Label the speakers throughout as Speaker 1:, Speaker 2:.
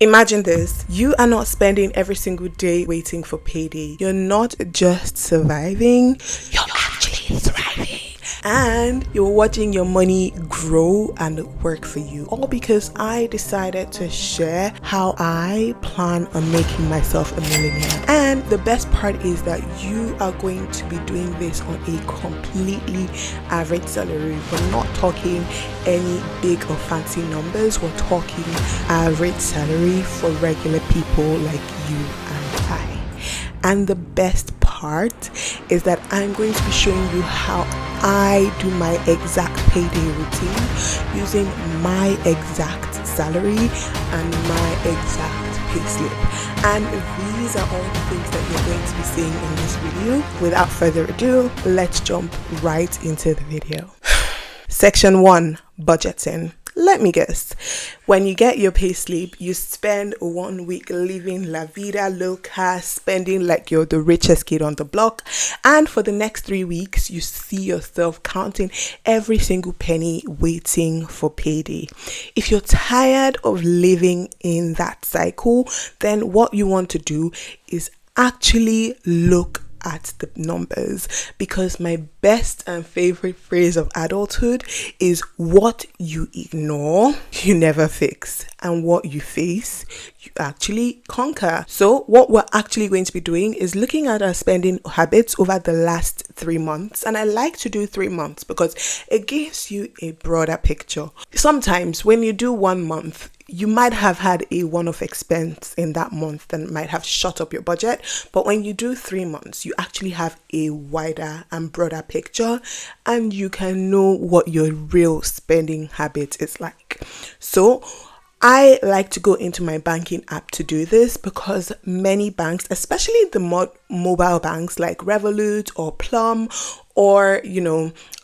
Speaker 1: Imagine this, you are not spending every single day waiting for payday. You're not just surviving, you're actually thriving. And you're watching your money grow and work for you. All because I decided to share how I plan on making myself a millionaire. And the best part is that you are going to be doing this on a completely average salary. We're not talking any big or fancy numbers. We're talking average salary for regular people like you and I. And the best part is that I'm going to be showing you how I do my exact payday routine using my exact salary and my exact payslip. And these are all the things that you're going to be seeing in this video. Without further ado, let's jump right into the video. Section 1, budgeting. Let me guess, when you get your payslip, you spend 1 week living la vida loca, spending like you're the richest kid on the block, and for the next 3 weeks, you see yourself counting every single penny waiting for payday. If you're tired of living in that cycle, then what you want to do is actually look at the numbers, because my best and favorite phrase of adulthood is what you ignore you never fix, and what you face you actually conquer. So what we're actually going to be doing is looking at our spending habits over the last 3 months, and I like to do 3 months because it gives you a broader picture. Sometimes when you do 1 month, you might have had a one-off expense in that month that might have shot up your budget. But when you do 3 months, you actually have a wider and broader picture, and you can know what your real spending habit is like. So I like to go into my banking app to do this, because many banks, especially the mobile banks like Revolut or Plum or,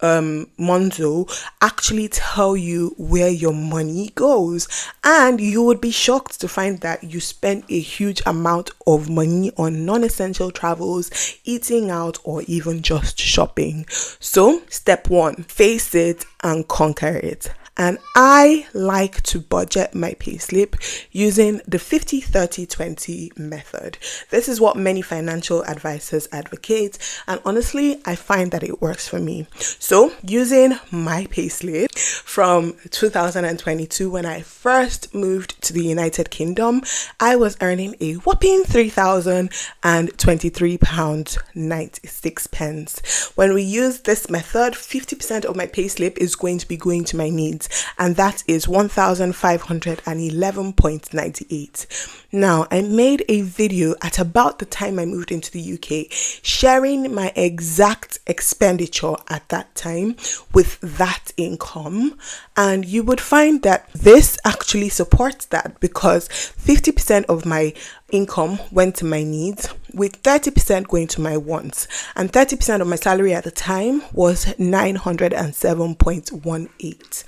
Speaker 1: Monzo, actually tell you where your money goes. And you would be shocked to find that you spend a huge amount of money on non-essential travels, eating out, or even just shopping. So step 1, face it and conquer it. And I like to budget my payslip using the 50-30-20 method. This is what many financial advisors advocate, and honestly, I find that it works for me. So, using my payslip from 2022, when I first moved to the United Kingdom, I was earning a whopping £3,023.96. When we use this method, 50% of my payslip is going to be going to my needs, and that is 1,511.98. Now, I made a video at about the time I moved into the UK sharing my exact expenditure at that time with that income, and you would find that this actually supports that, because 50% of my income went to my needs, with 30% going to my wants, and 30% of my salary at the time was 907.18.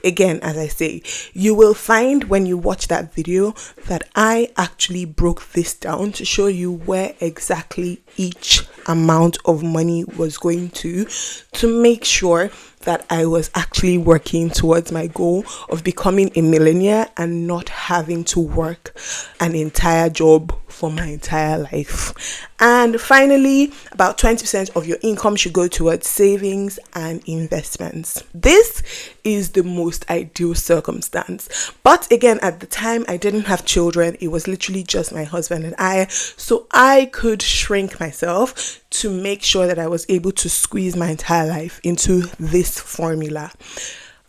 Speaker 1: Again, as I say, you will find when you watch that video that I actually broke this down to show you where exactly each amount of money was going to make sure that I was actually working towards my goal of becoming a millionaire and not having to work an entire job for my entire life. And finally, about 20% of your income should go towards savings and investments. This is the most ideal circumstance. But again, at the time, I didn't have children. It was literally just my husband and I. So I could shrink myself to make sure that I was able to squeeze my entire life into this formula.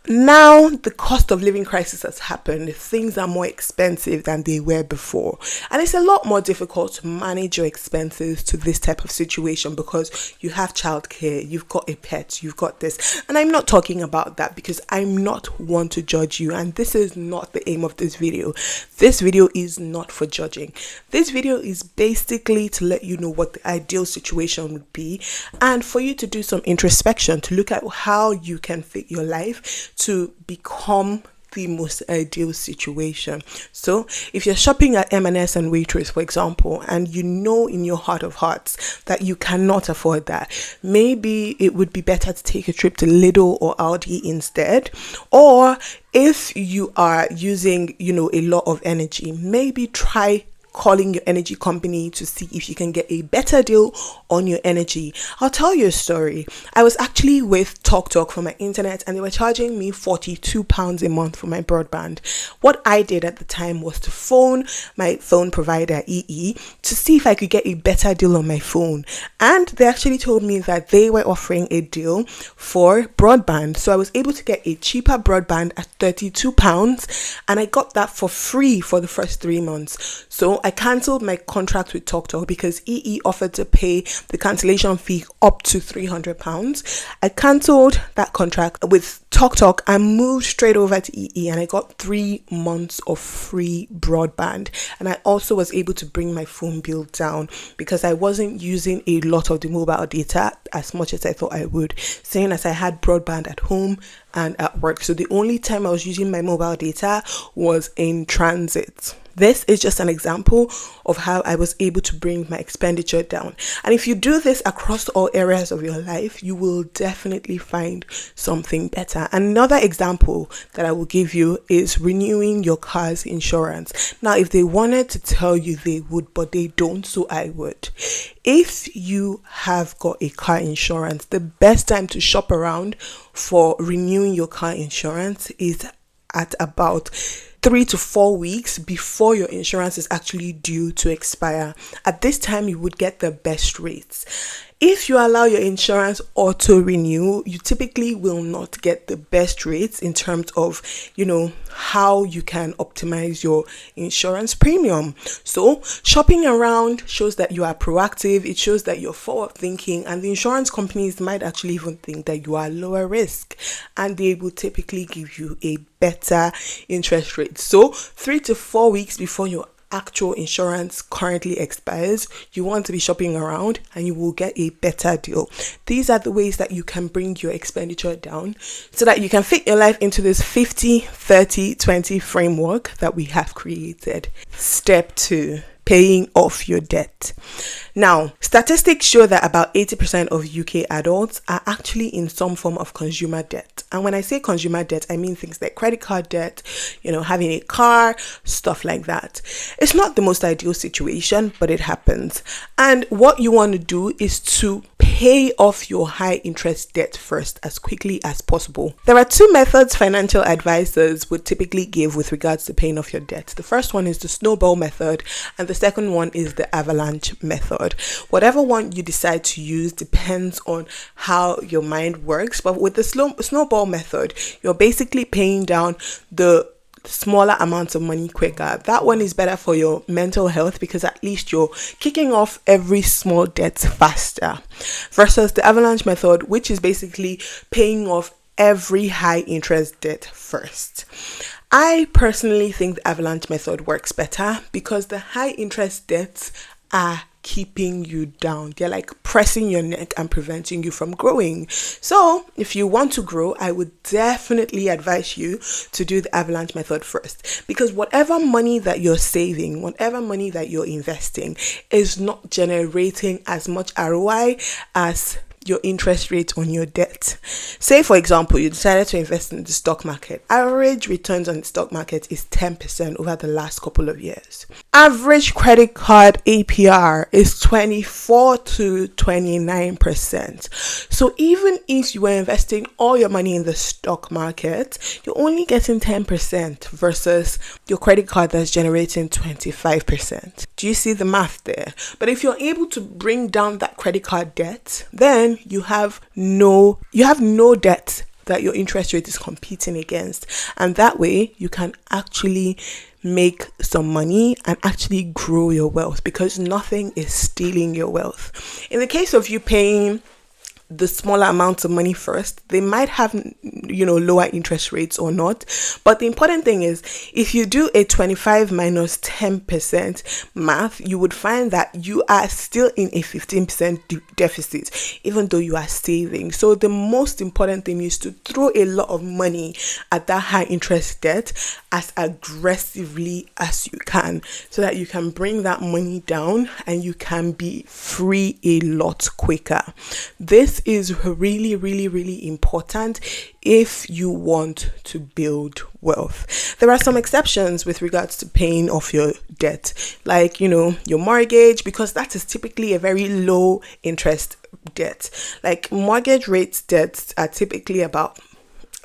Speaker 1: Now, the cost of living crisis has happened. Things are more expensive than they were before. And it's a lot more difficult to manage your expenses to this type of situation, because you have childcare, you've got a pet, you've got this. And I'm not talking about that, because I'm not one to judge you. And this is not the aim of this video. This video is not for judging. This video is basically to let you know what the ideal situation would be, and for you to do some introspection to look at how you can fit your life to become the most ideal situation. So if you're shopping at M&S and Waitrose, for example, and you know in your heart of hearts that you cannot afford that, maybe it would be better to take a trip to Lidl or Aldi instead. Or if you are using, a lot of energy, maybe try calling your energy company to see if you can get a better deal on your energy. I'll tell you a story. I was actually with TalkTalk for my internet, and they were charging me £42 a month for my broadband. What I did at the time was to phone my phone provider, EE, to see if I could get a better deal on my phone. And they actually told me that they were offering a deal for broadband. So I was able to get a cheaper broadband at £32, and I got that for free for the first 3 months. So I cancelled my contract with TalkTalk because EE offered to pay the cancellation fee up to £300. I cancelled that contract with TalkTalk and moved straight over to EE, and I got 3 months of free broadband. And I also was able to bring my phone bill down because I wasn't using a lot of the mobile data as much as I thought I would, seeing as I had broadband at home and at work. So the only time I was using my mobile data was in transit. This is just an example of how I was able to bring my expenditure down. And if you do this across all areas of your life, you will definitely find something better. Another example that I will give you is renewing your car's insurance. Now, if they wanted to tell you, they would, but they don't, so I would. If you have got a car insurance, the best time to shop around for renewing your car insurance is at about 3 to 4 weeks before your insurance is actually due to expire. At this time, you would get the best rates. If you allow your insurance auto renew, you typically will not get the best rates in terms of, how you can optimize your insurance premium. So shopping around shows that you are proactive. It shows that you're forward thinking, and the insurance companies might actually even think that you are lower risk, and they will typically give you a better interest rate. So 3 to 4 weeks before your actual insurance currently expires, you want to be shopping around and you will get a better deal. These are the ways that you can bring your expenditure down so that you can fit your life into this 50-30-20 framework that we have created. Step 2. Paying off your debt. Now, statistics show that about 80% of UK adults are actually in some form of consumer debt. And when I say consumer debt, I mean things like credit card debt, having a car, stuff like that. It's not the most ideal situation, but it happens. And what you want to do is to pay off your high interest debt first as quickly as possible. There are 2 methods financial advisors would typically give with regards to paying off your debt. The first one is the snowball method, and the second one is the avalanche method. Whatever one you decide to use depends on how your mind works. But with the snowball method, you're basically paying down the smaller amounts of money quicker. That one is better for your mental health because at least you're kicking off every small debt faster, versus the avalanche method, which is basically paying off every high interest debt first. I personally think the avalanche method works better because the high interest debts are keeping you down. They're like pressing your neck and preventing you from growing. So if you want to grow, I would definitely advise you to do the avalanche method first, because whatever money that you're saving, whatever money that you're investing is not generating as much ROI as your interest rate on your debt. Say, for example, you decided to invest in the stock market. Average returns on the stock market is 10% over the last couple of years. Average credit card APR is 24 to 29%. So even if you were investing all your money in the stock market, you're only getting 10% versus your credit card that's generating 25%. Do you see the math there? But if you're able to bring down that credit card debt, then you have no debt that your interest rate is competing against, and that way you can actually make some money and actually grow your wealth, because nothing is stealing your wealth. In the case of you paying the smaller amounts of money first. They might have, lower interest rates or not. But the important thing is, if you do a 25 minus 10% math, you would find that you are still in a 15% deficit, even though you are saving. So the most important thing is to throw a lot of money at that high interest debt as aggressively as you can, so that you can bring that money down and you can be free a lot quicker. This is really, really, really important if you want to build wealth. There are some exceptions with regards to paying off your debt, like, your mortgage, because that is typically a very low interest debt. Like mortgage rates debts are typically about,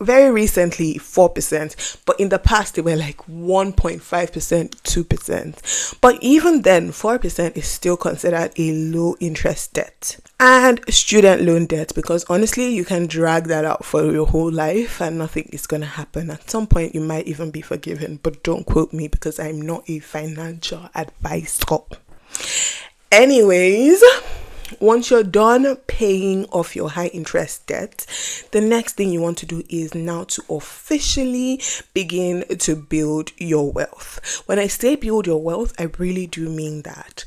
Speaker 1: very recently, 4%, but in the past they were like 1.5%, 2%. But even then, 4% is still considered a low interest debt. And student loan debt, because honestly, you can drag that out for your whole life and nothing is going to happen. At some point, you might even be forgiven, but don't quote me because I'm not a financial advisor. Anyways, once you're done paying off your high interest debt, the next thing you want to do is now to officially begin to build your wealth. When I say build your wealth, I really do mean that.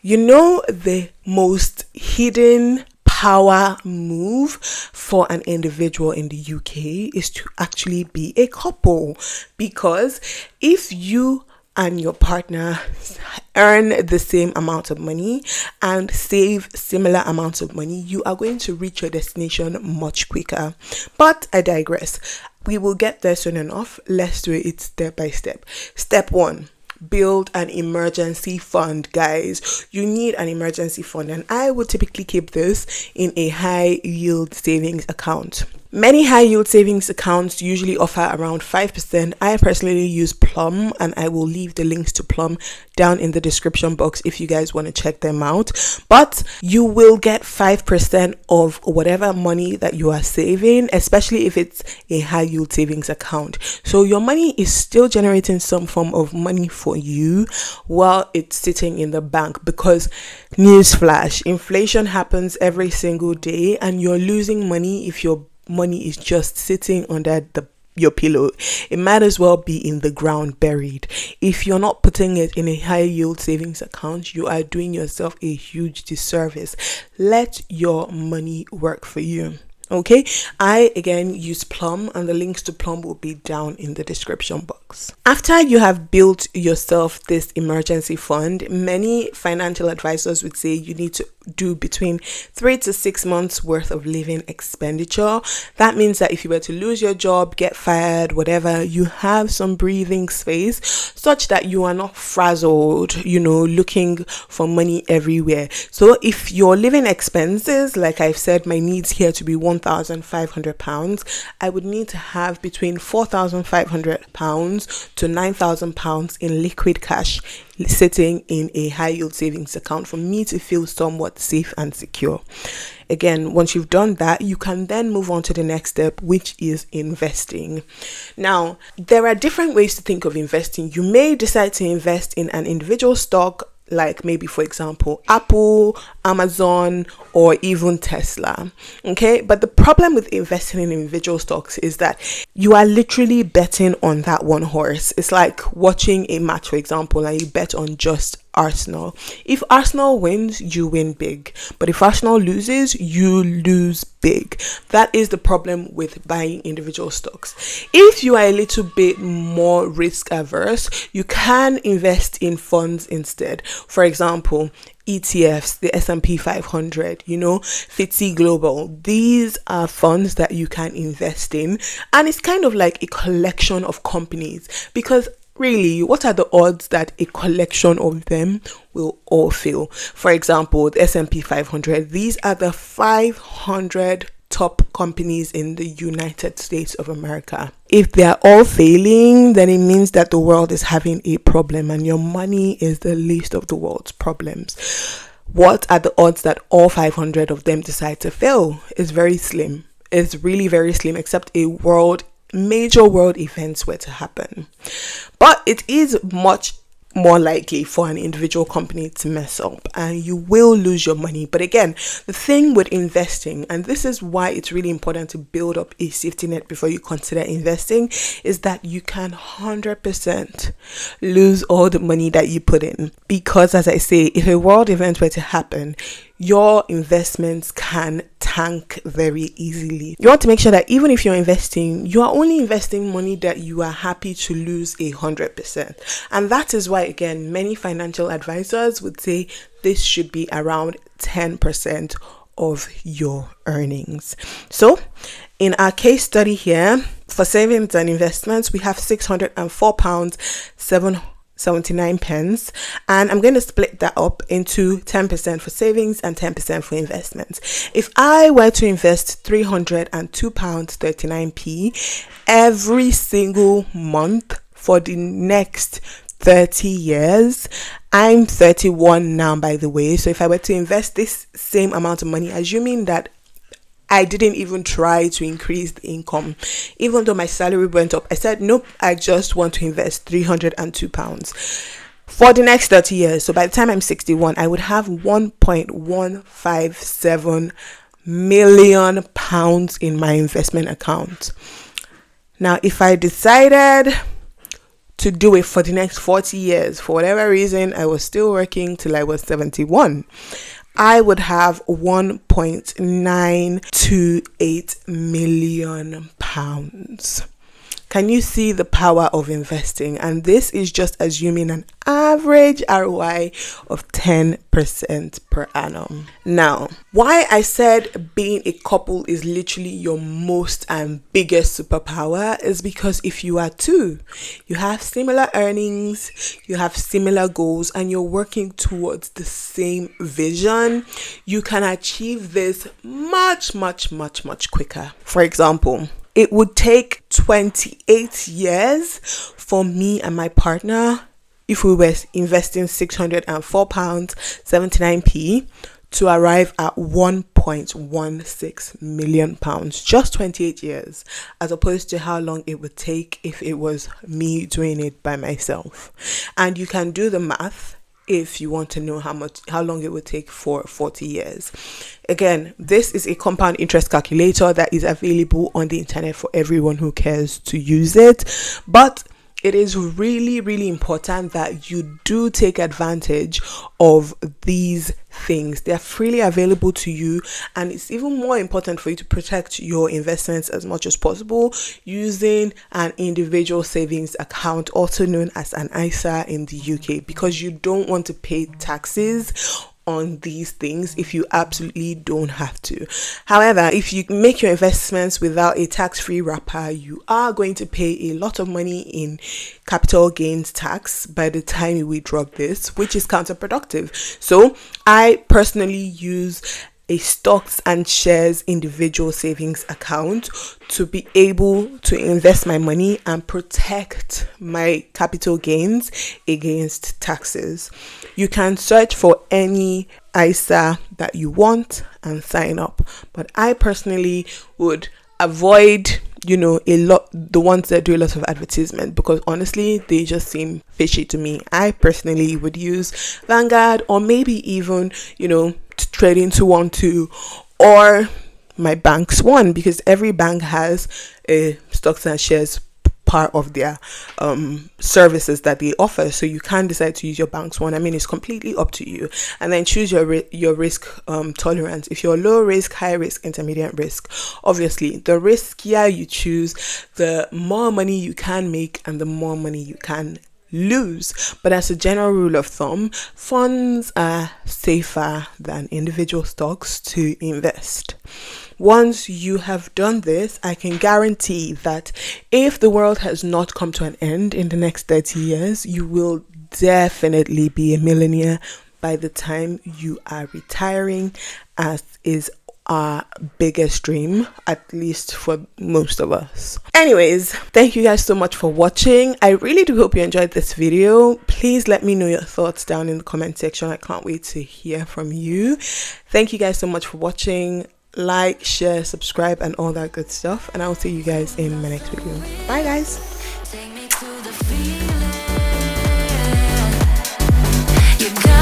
Speaker 1: The most hidden power move for an individual in the UK is to actually be a couple, because if you and your partner earn the same amount of money and save similar amounts of money, you are going to reach your destination much quicker. But I digress. We will get there soon enough. Let's do it step by step. Step 1. Build an emergency fund, guys. You need an emergency fund, and I would typically keep this in a high yield savings account. Many high yield savings accounts usually offer around 5%. I personally use Plum, and I will leave the links to Plum down in the description box if you guys want to check them out. But you will get 5% of whatever money that you are saving, especially if it's a high yield savings account. So your money is still generating some form of money for you while it's sitting in the bank, because newsflash, inflation happens every single day and you're losing money if your money is just sitting under your pillow. It might as well be in the ground buried. If you're not putting it in a high yield savings account, you are doing yourself a huge disservice. Let your money work for you. Okay, I again use Plum, and the links to Plum will be down in the description box. After you have built yourself this emergency fund, many financial advisors would say you need to do between 3 to 6 months worth of living expenditure. That means that if you were to lose your job, get fired, whatever, you have some breathing space such that you are not frazzled, looking for money everywhere. So if your living expenses, like I've said, my needs here to be £1,500, I would need to have between £4,500 to £9,000 in liquid cash sitting in a high yield savings account for me to feel somewhat safe and secure. Again, once you've done that, you can then move on to the next step, which is investing. Now, there are different ways to think of investing. You may decide to invest in an individual stock, like maybe, for example, Apple, Amazon, or even Tesla. Okay, but the problem with investing in individual stocks is that you are literally betting on that one horse. It's like watching a match, for example, and you bet on just Arsenal. If Arsenal wins, you win big, but if Arsenal loses, you lose big. That is the problem with buying individual stocks. If you are a little bit more risk averse, you can invest in funds instead. For example, ETFs, the S&P 500, FTSE Global. These are funds that you can invest in, and it's kind of like a collection of companies, because really, what are the odds that a collection of them will all fail? For example, the S&P 500, these are the 500 top companies in the United States of America. If they're all failing, then it means that the world is having a problem, and your money is the least of the world's problems. What are the odds that all 500 of them decide to fail? It's very slim. It's really very slim, except major world events were to happen. But it is much more likely for an individual company to mess up, and you will lose your money. But again, the thing with investing, and this is why it's really important to build up a safety net before you consider investing, is that you can 100% lose all the money that you put in. Because as I say, if a world event were to happen, your investments can tank very easily. You want to make sure that even if you're investing, you are only investing money that you are happy to lose 100%. And that is why, again, many financial advisors would say this should be around 10% of your earnings. So in our case study here, for savings and investments, we have £604.79, and I'm going to split that up into 10% for savings and 10% for investments. If I were to invest £302.39 every single month for the next 30 years, I'm 31 now, by the way. So if I were to invest this same amount of money, assuming that I didn't even try to increase the income, even though my salary went up, I said, nope, I just want to invest £302 for the next 30 years. So by the time I'm 61, I would have £1.157 million in my investment account. Now, if I decided to do it for the next 40 years, for whatever reason, I was still working till I was 71, I would have £1.928 million. Can you see the power of investing? And this is just assuming an average ROI of 10% per annum. Now, why I said being a couple is literally your most and biggest superpower is because if you are two, you have similar earnings, you have similar goals, and you're working towards the same vision, you can achieve this much quicker. For example, it would take 28 years for me and my partner, if we were investing £604.79 to arrive at £1.16 million. Just 28 years, as opposed to how long it would take if it was me doing it by myself. And you can do the math if you want to know how long it would take for 40 years. Again, this is a compound interest calculator that is available on the internet for everyone who cares to use it. But it is really important that you do take advantage of these things. They are freely available to you, and it's even more important for you to protect your investments as much as possible using an individual savings account, also known as an ISA in the UK, because you don't want to pay taxes on these things if you absolutely don't have to. However, if you make your investments without a tax-free wrapper, you are going to pay a lot of money in capital gains tax by the time you withdraw this, which is counterproductive. So I personally use a stocks and shares individual savings account to be able to invest my money and protect my capital gains against taxes. You can search for any ISA that you want and sign up, but I personally would avoid the ones that do a lot of advertisement, because honestly they just seem fishy to me. I personally would use Vanguard, or maybe even Trading 212 or my bank's one, because every bank has a stocks and shares part of their services that they offer. So you can decide to use your bank's one. I mean, it's completely up to you. And then choose your risk tolerance. If you're low risk, high risk, intermediate risk, obviously the riskier you choose, the more money you can make and the more money you can lose. But as a general rule of thumb, funds are safer than individual stocks to invest. Once you have done this, I can guarantee that if the world has not come to an end in the next 30 years, you will definitely be a millionaire by the time you are retiring, as is our biggest dream, at least for most of us. Anyways, thank you guys so much for watching. I really do hope you enjoyed this video. Please let me know your thoughts down in the comment section. I can't wait to hear from you. Thank you guys so much for watching. Like, share, subscribe, and all that good stuff, and I'll see you guys in my next video. Bye guys.
Speaker 2: You got